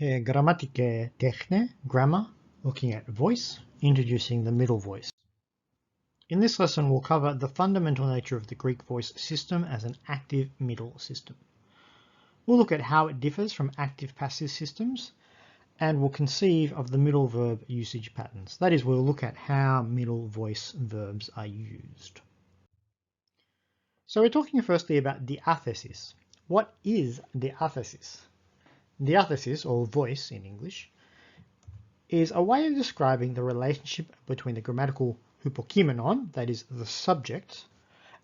Grammatike techne, grammar, looking at voice, introducing the middle voice. In this lesson, we'll cover the fundamental nature of the Greek voice system as an active middle system. We'll look at how it differs from active-passive systems, and we'll conceive of the middle verb usage patterns. That is, we'll look at how middle voice verbs are used. So we're talking firstly about diathesis. What is diathesis? Diathesis, or voice in English, is a way of describing the relationship between the grammatical hypokimenon, that is the subject,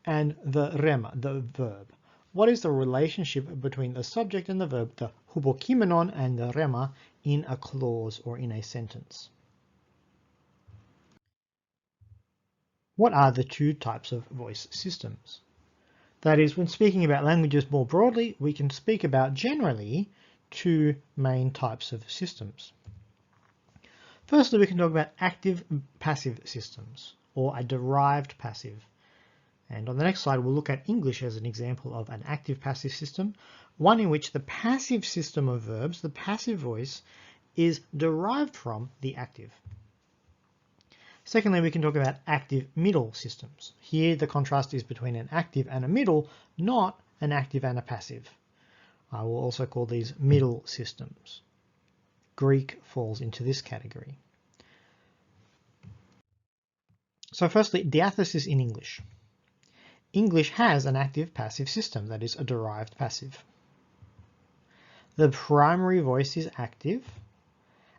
and the rema, the verb. What is the relationship between the subject and the verb, the hypokimenon and the rema, in a clause or in a sentence? What are the two types of voice systems? That is, when speaking about languages more broadly, we can speak about generally two main types of systems. Firstly, we can talk about active-passive systems, or a derived passive. And on the next slide, we'll look at English as an example of an active-passive system, one in which the passive system of verbs, the passive voice, is derived from the active. Secondly, we can talk about active middle systems. Here, the contrast is between an active and a middle, not an active and a passive. I will also call these middle systems. Greek falls into this category. So firstly, diathesis in English. English has an active-passive system, that is a derived passive. The primary voice is active,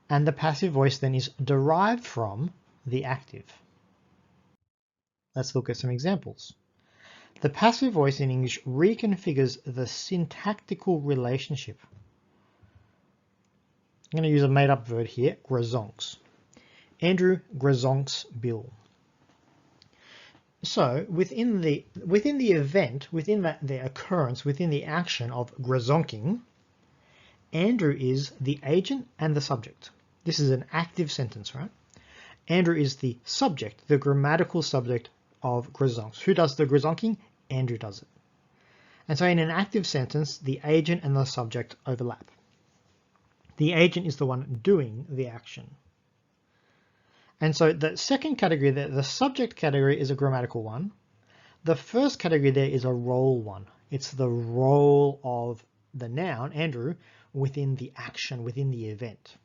and the passive voice then is derived from the active. Let's look at some examples. The passive voice in English reconfigures the syntactical relationship. I'm going to use a made-up verb here, grazonks. Andrew grazonks Bill. So within the event, within the occurrence, within the action of grazonking, Andrew is the agent and the subject. This is an active sentence, right? Andrew is the subject, the grammatical subject of grazonks. Who does the grazonking? Andrew does it. And so in an active sentence, the agent and the subject overlap. The agent is the one doing the action. And so the second category, the subject category, is a grammatical one. The first category there is a role one. It's the role of the noun, Andrew, within the action, within the event.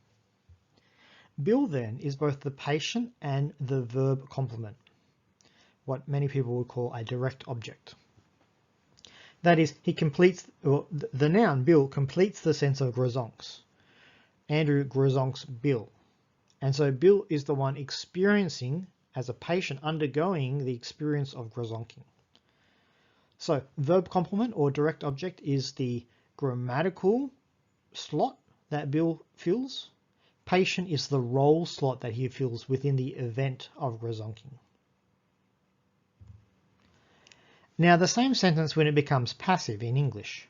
Bill then is both the patient and the verb complement, what many people would call a direct object. That is, he completes, well, the noun Bill completes the sense of grazonks. Andrew grazonks Bill. And so Bill is the one experiencing, as a patient, undergoing the experience of grazonking. So verb complement or direct object is the grammatical slot that Bill fills. Patient is the role slot that he fills within the event of grazonking. Now the same sentence when it becomes passive in English.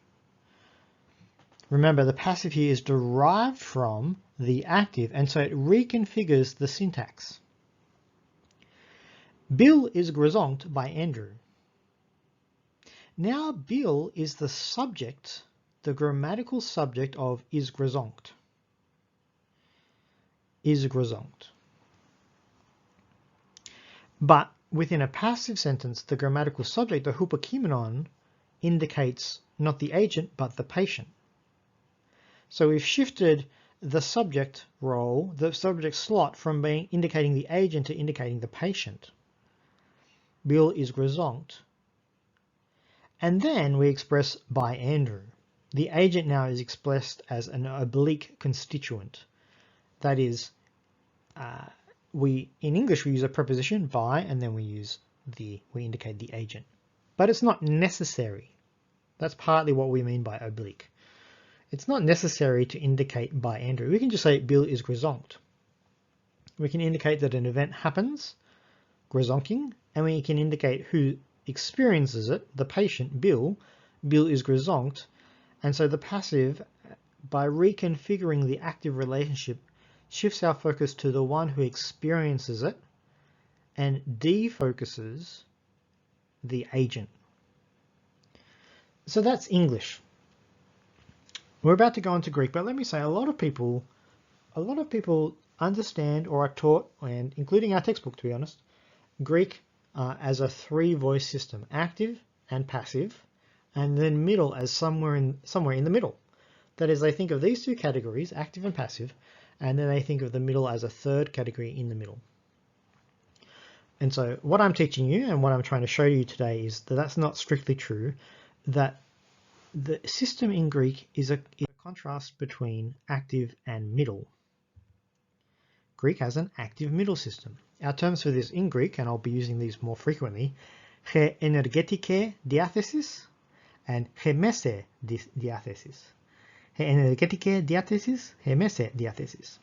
Remember, the passive here is derived from the active, and so it reconfigures the syntax. Bill is grazonked by Andrew. Now Bill is the subject, the grammatical subject of is grazonked. Is grazonked. But within a passive sentence, the grammatical subject, the hypokimenon, indicates not the agent, but the patient. So we've shifted the subject role, the subject slot, from being indicating the agent to indicating the patient. Bill is grazonked. And then we express by Andrew. The agent now is expressed as an oblique constituent. That is, in English we use a preposition by, and then we indicate the agent. But it's not necessary. That's partly what we mean by oblique. It's not necessary to indicate by Andrew. We can just say Bill is grazonked. We can indicate that an event happens, grazonking, and we can indicate who experiences it, the patient, Bill. Bill is grazonked. And so the passive, by reconfiguring the active relationship, shifts our focus to the one who experiences it and defocuses the agent. So that's English. We're about to go into Greek, but let me say a lot of people understand or are taught, and including our textbook to be honest, Greek as a three-voice system, active and passive, and then middle as somewhere in the middle. That is, they think of these two categories, active and passive, and then they think of the middle as a third category in the middle. And so what I'm teaching you and what I'm trying to show you today is that that's not strictly true, that the system in Greek is a contrast between active and middle. Greek has an active middle system. Our terms for this in Greek, and I'll be using these more frequently, he energetike diathesis and he mese diathesis. He energetike diathesis, he mese diathesis.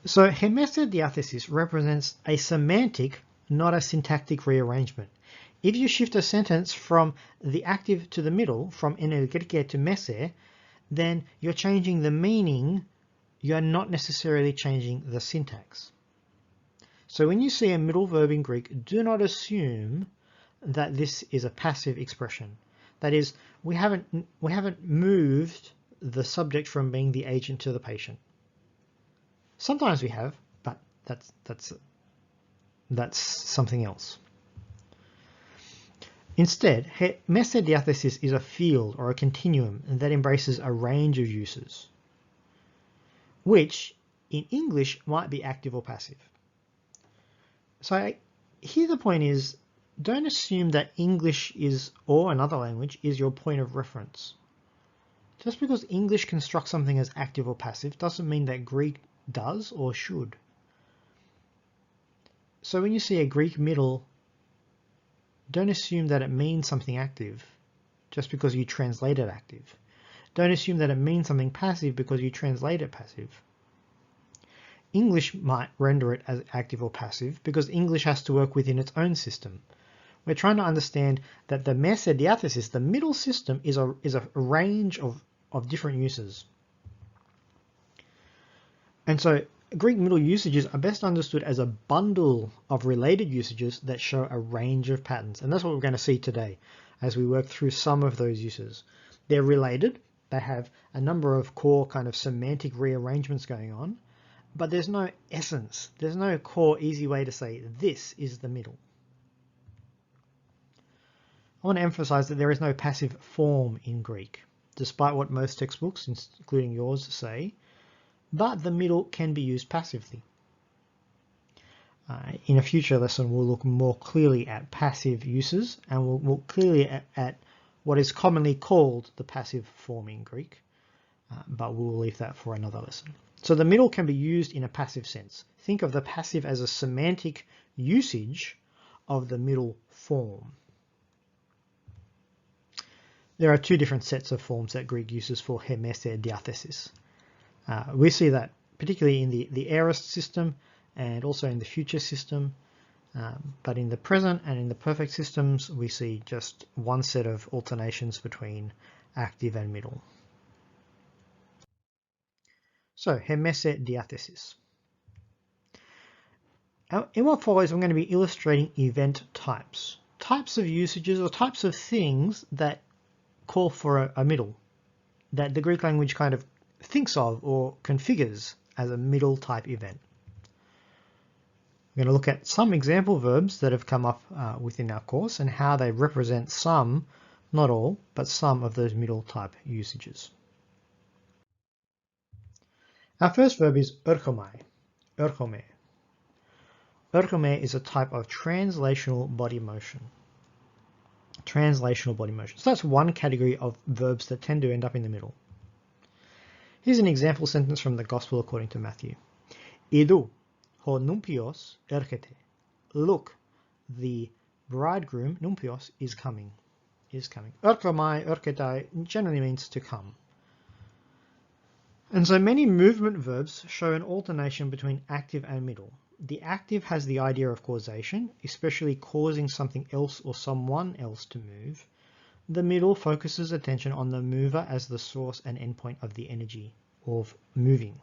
So he mese diathesis represents a semantic, not a syntactic rearrangement. If you shift a sentence from the active to the middle, from energetike to mese, then you're changing the meaning, you're not necessarily changing the syntax. So when you see a middle verb in Greek, do not assume that this is a passive expression. That is, we haven't moved the subject from being the agent to the patient. Sometimes we have, but that's something else. Instead, mese diathesis is a field or a continuum that embraces a range of uses, which in English might be active or passive. So here the point is, don't assume that English is, or another language, is your point of reference. Just because English constructs something as active or passive doesn't mean that Greek does or should. So when you see a Greek middle, don't assume that it means something active just because you translate it active. Don't assume that it means something passive because you translate it passive. English might render it as active or passive because English has to work within its own system. We're trying to understand that the mese diathesis, the middle system, is a range of different uses. And so Greek middle usages are best understood as a bundle of related usages that show a range of patterns. And that's what we're going to see today as we work through some of those uses. They're related. They have a number of core kind of semantic rearrangements going on, but there's no essence. There's no core easy way to say this is the middle. I want to emphasize that there is no passive form in Greek, despite what most textbooks, including yours, say. But the middle can be used passively. In a future lesson, we'll look more clearly at passive uses, and we'll look clearly at what is commonly called the passive form in Greek, but we'll leave that for another lesson. So the middle can be used in a passive sense. Think of the passive as a semantic usage of the middle form. There are two different sets of forms that Greek uses for he mese diathesis. We see that particularly in the aorist system and also in the future system, but in the present and in the perfect systems we see just one set of alternations between active and middle. So, he mese diathesis. In what follows, I'm going to be illustrating event types. Types of usages or types of things that call for a middle, that the Greek language kind of thinks of or configures as a middle type event. We're going to look at some example verbs that have come up within our course and how they represent some, not all, but some of those middle type usages. Our first verb is erchomai, erchome. Erchome is a type of translational body motion. Translational body motion. So that's one category of verbs that tend to end up in the middle. Here's an example sentence from the Gospel according to Matthew. Idou, ho numpios erchete. Look, the bridegroom, numpios, is coming. Erchomai, erchetai generally means to come. And so many movement verbs show an alternation between active and middle. The active has the idea of causation, especially causing something else or someone else to move. The middle focuses attention on the mover as the source and endpoint of the energy of moving.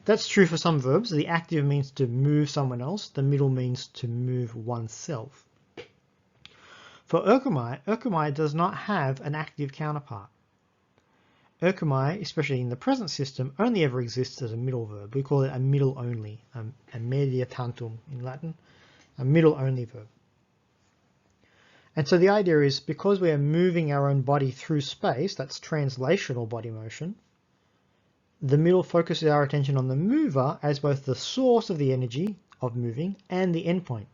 That's true for some verbs. The active means to move someone else. The middle means to move oneself. For erchomai, erchomai does not have an active counterpart. Erkomai, especially in the present system, only ever exists as a middle verb. We call it a middle only, a media tantum in Latin, a middle only verb. And so the idea is, because we are moving our own body through space, that's translational body motion, the middle focuses our attention on the mover as both the source of the energy of moving and the endpoint.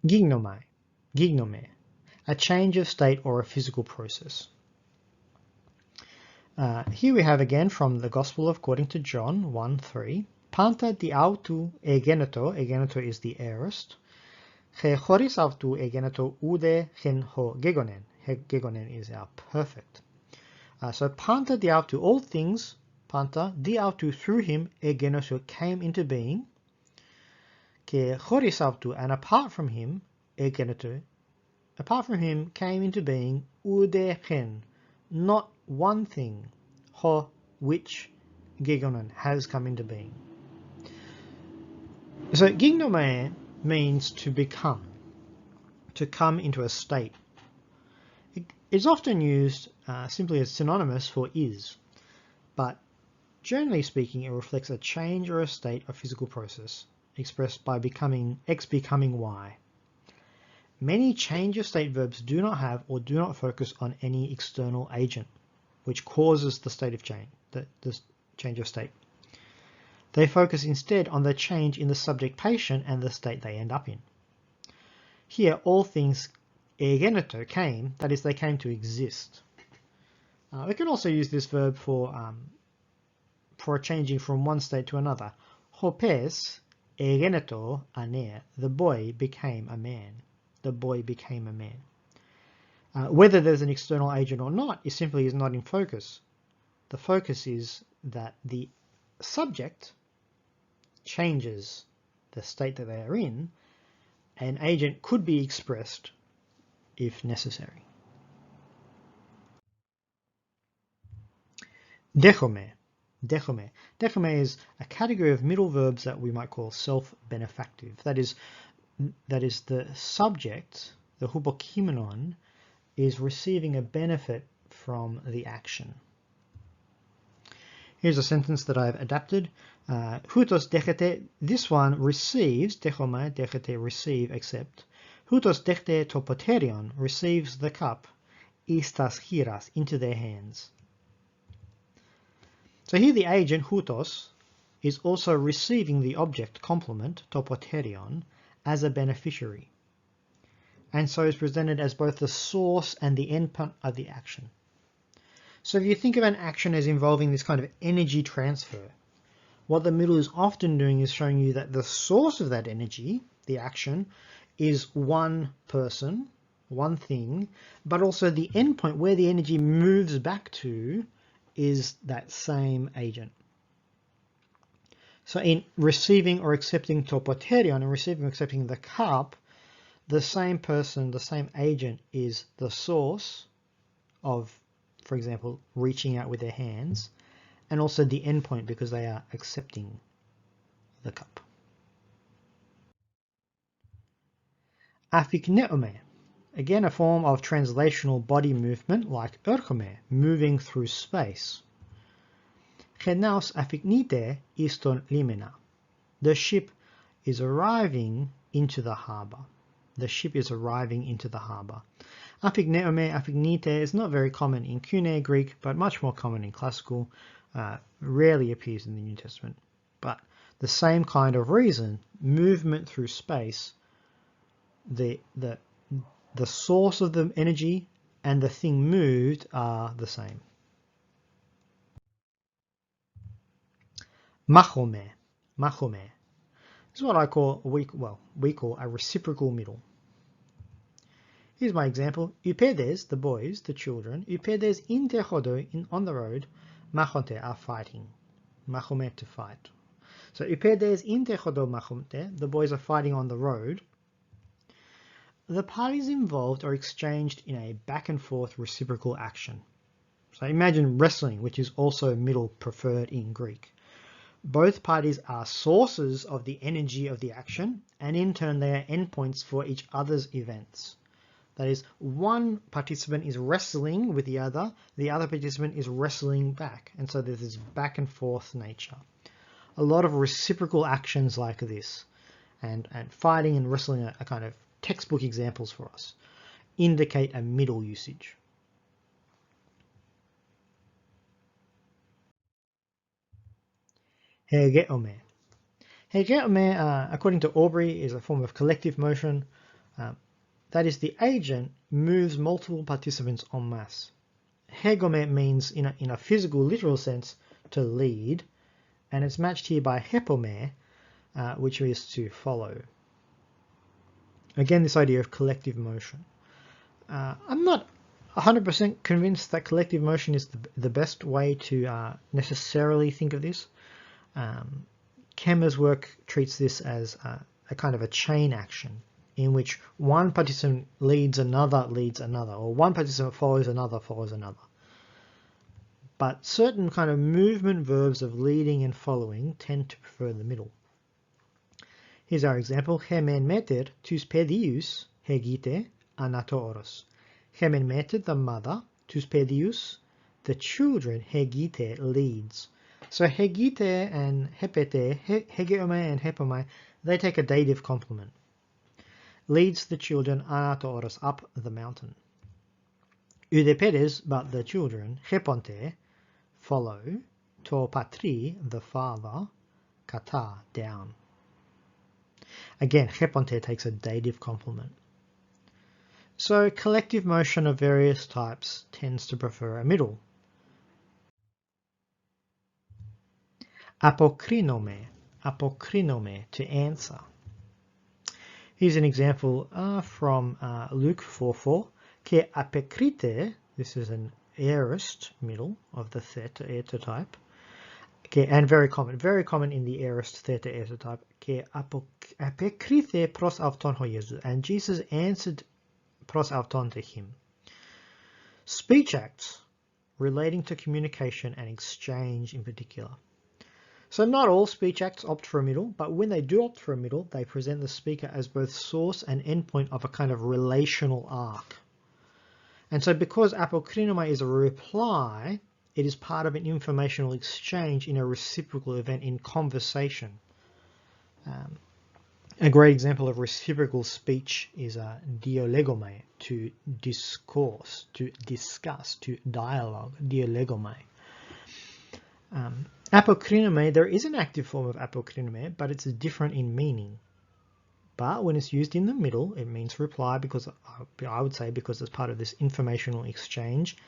Gignomai, gignome, a change of state or a physical process. Here we have again from the Gospel according to John 1:3. Panta di autu egeneto, egeneto is the aorist, he choris autu egeneto ude hen ho gegonen, he gegonen is our perfect. So panta di autu, all things, panta di autu, through him, egeneto came into being, ke choris autu, and apart from him, egeneto, apart from him came into being, ude hen, not one thing, ho, which, gegonen, has come into being. So gignome means to become, to come into a state. It's often used simply as synonymous for is, but generally speaking, it reflects a change or a state of physical process expressed by becoming X becoming Y. Many change of state verbs do not have or do not focus on any external agent, which causes the state of change, the change of state. They focus instead on the change in the subject patient and the state they end up in. Here, all things egeneto came, that is, they came to exist. We can also use this verb for changing from one state to another. Hopes egeneto aner, the boy became a man. The boy became a man. Whether there's an external agent or not, it simply is not in focus. The focus is that the subject changes the state that they are in. An agent could be expressed if necessary. Dechome. Dechome. Dechome is a category of middle verbs that we might call self-benefactive. That is the subject, the hupokimenon, is receiving a benefit from the action. Here's a sentence that I've adapted. Hutos dechete, this one receives, dechome, dechete, receive, accept. Hutos dechete topoterion, receives the cup, istas chiras, into their hands. So here the agent, hutos, is also receiving the object, complement, topoterion, as a beneficiary. And so is presented as both the source and the endpoint of the action. So if you think of an action as involving this kind of energy transfer, what the middle is often doing is showing you that the source of that energy, the action, is one person, one thing, but also the endpoint where the energy moves back to is that same agent. So in receiving or accepting topoterion and receiving or accepting the cup, the same person, the same agent is the source of, for example, reaching out with their hands, and also the endpoint because they are accepting the cup. Aphikneome, again a form of translational body movement like erchome, moving through space. Genaus aphiknite iston limena, the ship is arriving into the harbour. The ship is arriving into the harbour. Aphikneome, aphiknite is not very common in Koine Greek, but much more common in classical. Rarely appears in the New Testament. But the same kind of reason, movement through space, the source of the energy and the thing moved are the same. Machome, machome. This is what I call, we call a reciprocal middle. Here's my example. Upedes, the boys, the children, upedes inter chodo, on the road, machonte, are fighting. Machome, to fight. So upedes inter chodo machonte, the boys are fighting on the road. The parties involved are exchanged in a back and forth reciprocal action. So imagine wrestling, which is also middle preferred in Greek. Both parties are sources of the energy of the action, and in turn they are endpoints for each other's events. That is, one participant is wrestling with the other participant is wrestling back. And so there's this back and forth nature. A lot of reciprocal actions like this, and fighting and wrestling are kind of textbook examples for us, indicate a middle usage. Hegeome. Hegeome, according to Aubrey, is a form of collective motion. That is, the agent moves multiple participants en masse. Hegome means, in a physical, literal sense, to lead, and it's matched here by hepome, which is to follow. Again, this idea of collective motion. I'm not 100% convinced that collective motion is the best way to necessarily think of this. Kemmer's work treats this as a kind of a chain action in which one participant leads another, or one participant follows another. But certain kind of movement verbs of leading and following tend to prefer the middle. Here's our example. Hemen meter tus pedius hegite anatoros. Hemen meter, the mother, tus pedius, the children, hegite, leads. So hegite and hepete, hegeome and hepome, they take a dative complement. Leads the children anatoros, up the mountain. Udepedes, but the children, heponte, follow, to patri, the father, kata, down. Again, heponte takes a dative complement. So collective motion of various types tends to prefer a middle. Apokrinome, to answer. Here's an example from Luke 4:4. Ke apekrite, this is an aorist middle of the theta eta type. Okay, and very common in the aorist theta eta type. Ke apekrite pros auton ho Jesu, and Jesus answered pros auton to him. Speech acts relating to communication and exchange in particular. So not all speech acts opt for a middle, but when they do opt for a middle, they present the speaker as both source and endpoint of a kind of relational arc. And so because apokrinoma is a reply, it is part of an informational exchange in a reciprocal event in conversation. A great example of reciprocal speech is diolegome, to discourse, to discuss, to dialogue, diolegome. Apokrinome, there is an active form of apokrinome, but it's different in meaning. But when it's used in the middle, it means reply, because I would say because it's part of this informational exchange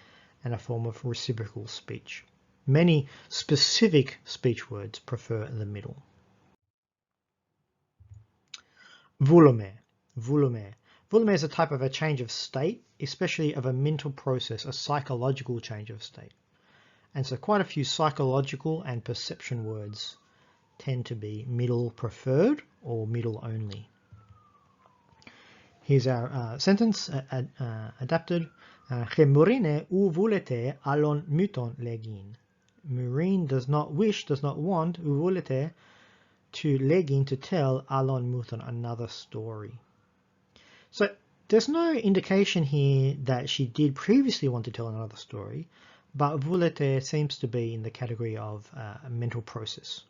and a form of reciprocal speech. Many specific speech words prefer the middle. Voulome. Voulome is a type of a change of state, especially of a mental process, a psychological change of state. And so quite a few psychological and perception words tend to be middle preferred or middle only. Here's our sentence adapted. Che murine u vulete allon muton legin. Maureen does not want, u vulete, to legin, to tell, allon muton, another story. So there's no indication here that she did previously want to tell another story, but vulete seems to be in the category of a mental process.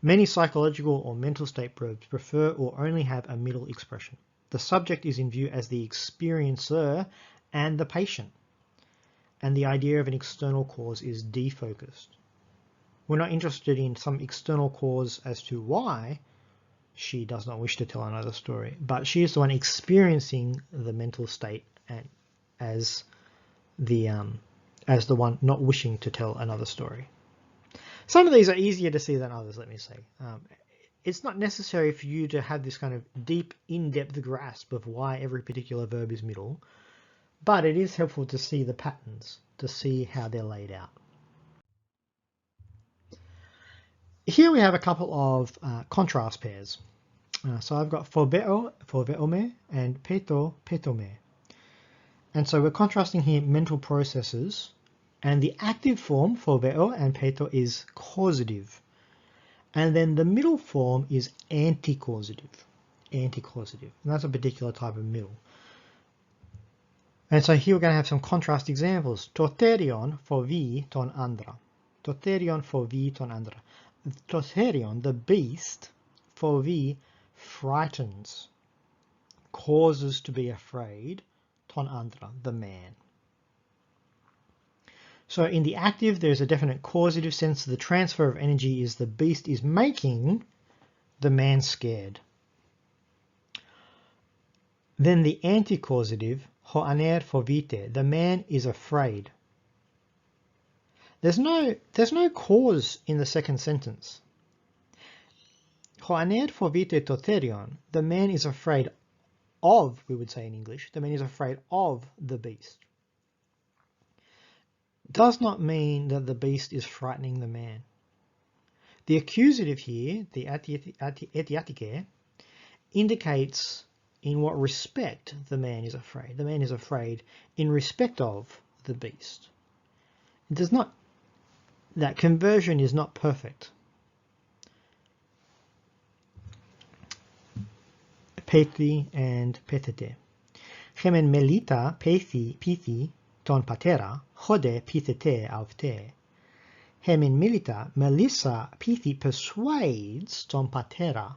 Many psychological or mental state verbs prefer or only have a middle expression. The subject is in view as the experiencer and the patient, and the idea of an external cause is defocused. We're not interested in some external cause as to why she does not wish to tell another story, but she is the one experiencing the mental state and as the one not wishing to tell another story. Some of these are easier to see than others, let me say. It's not necessary for you to have this kind of deep, in-depth grasp of why every particular verb is middle, but it is helpful to see the patterns, to see how they're laid out. Here we have a couple of contrast pairs. So I've got phobeo, phobeome, and peto, petome. And so we're contrasting here mental processes, and the active form, phobeo and peto, is causative. And then the middle form is anti-causative. And that's a particular type of middle. And so here we're going to have some contrast examples. Toterion for vi ton andra. Toterion for vi ton andra. Toterion, the beast, for vi, frightens, causes to be afraid, ton andra, the man. So in the active, there's a definite causative sense. The transfer of energy is the beast is making the man scared. Then the anti-causative, ho aner for vite, the man is afraid. There's no cause in the second sentence. Ho aner for vite toterion, the man is afraid of, we would say in English, the man is afraid of the beast. Does not mean that the beast is frightening the man. The accusative here, the etiatike, indicates in what respect the man is afraid. The man is afraid in respect of the beast. It does not, that conversion is not perfect. Pethi and pethete. Hemen melita pithi ton patera, hode pithete avte. Hemen milita Melissa pithi persuades ton patera,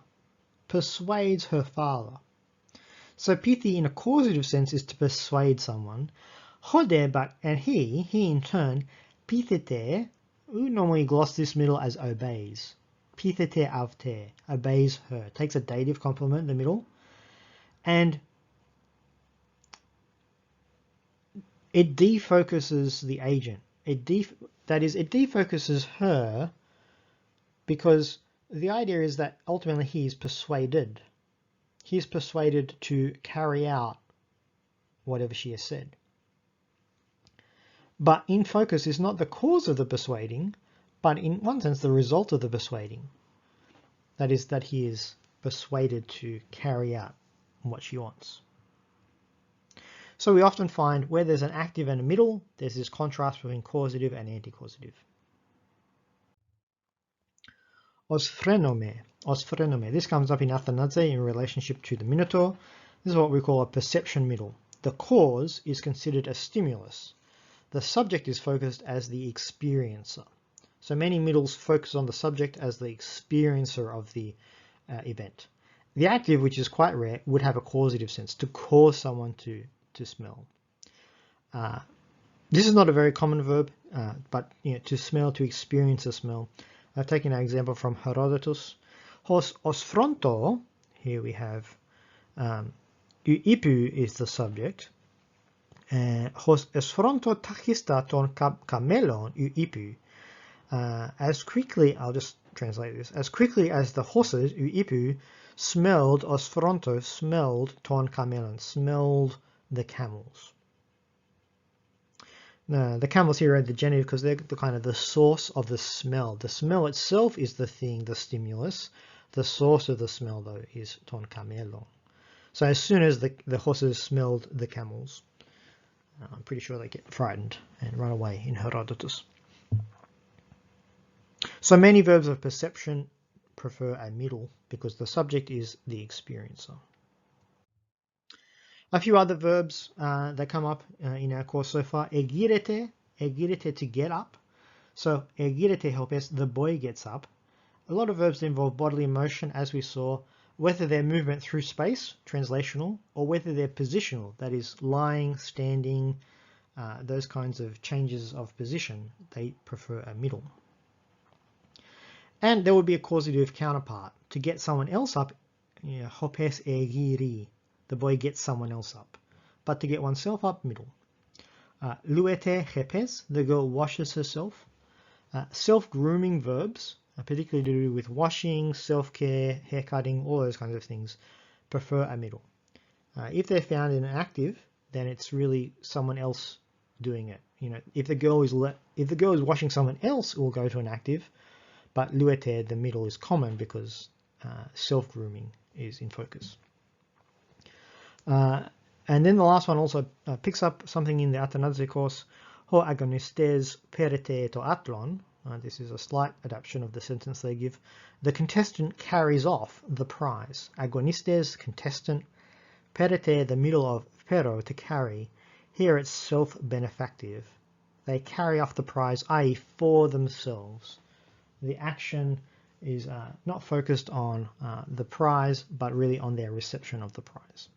persuades her father. So pithi in a causative sense is to persuade someone. Hode, but, and he in turn, pithete, we normally gloss this middle as obeys. Pithete avte, obeys her, takes a dative complement in the middle, and it defocuses the agent. That is, it defocuses her because the idea is that ultimately he is persuaded. He is persuaded to carry out whatever she has said. But in focus is not the cause of the persuading, but in one sense the result of the persuading. That is, that he is persuaded to carry out what she wants. So we often find where there's an active and a middle, there's this contrast between causative and anti-causative. Osphrenome. This comes up in Athenaze in relationship to the Minotaur. This is what we call a perception middle. The cause is considered a stimulus. The subject is focused as the experiencer. So many middles focus on the subject as the experiencer of the event. The active, which is quite rare, would have a causative sense, to cause someone to smell. This is not a very common verb, but to smell, to experience a smell. I've taken an example from Herodotus. Hos osfronto, here we have ipu is the subject. Hos osfronto tachista ton kamelon ipu. As quickly, I'll just translate this, as quickly as the horses ipu smelled, osfronto smelled ton kamelon, smelled the camels. No, the camels here are the genitive because they're the kind of the source of the smell. The smell itself is the thing, the stimulus. The source of the smell, though, is ton camelo. So as soon as the horses smelled the camels, I'm pretty sure they get frightened and run away in Herodotus. So many verbs of perception prefer a middle because the subject is the experiencer. A few other verbs that come up in our course so far. Egirete to get up. So egirete helpes, the boy gets up. A lot of verbs involve bodily motion, as we saw, whether they're movement through space, translational, or whether they're positional, that is lying, standing, those kinds of changes of position, they prefer a middle. And there would be a causative counterpart. To get someone else up, hopes egiri. The boy gets someone else up. But to get oneself up, middle. Luete hepes, the girl washes herself. Self-grooming verbs, particularly to do with washing, self-care, haircutting, all those kinds of things, prefer a middle. If they're found in an active, then it's really someone else doing it. If the girl is washing someone else, it will go to an active. But luete, the middle, is common because self-grooming is in focus. And then the last one also picks up something in the Athenaze course. Ho agonistes perete to atlon. This is a slight adaptation of the sentence they give. The contestant carries off the prize. Agonistes, contestant. Perete, the middle of pero, to carry. Here it's self-benefactive. They carry off the prize, i.e. for themselves. The action is not focused on the prize, but really on their reception of the prize.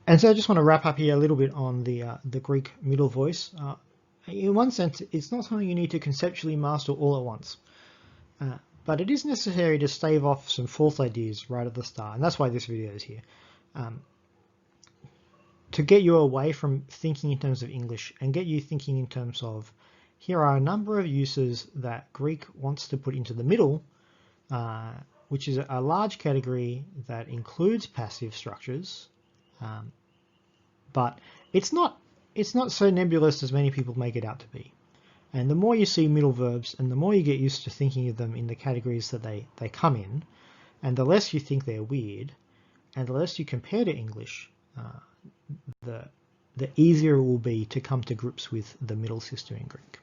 And so I just want to wrap up here a little bit on the Greek middle voice. In one sense, it's not something you need to conceptually master all at once. But it is necessary to stave off some false ideas right at the start, and that's why this video is here. To get you away from thinking in terms of English and get you thinking in terms of, here are a number of uses that Greek wants to put into the middle, which is a large category that includes passive structures, but it's not so nebulous as many people make it out to be. And the more you see middle verbs and the more you get used to thinking of them in the categories that they come in, and the less you think they're weird, and the less you compare to English, the easier it will be to come to grips with the middle system in Greek.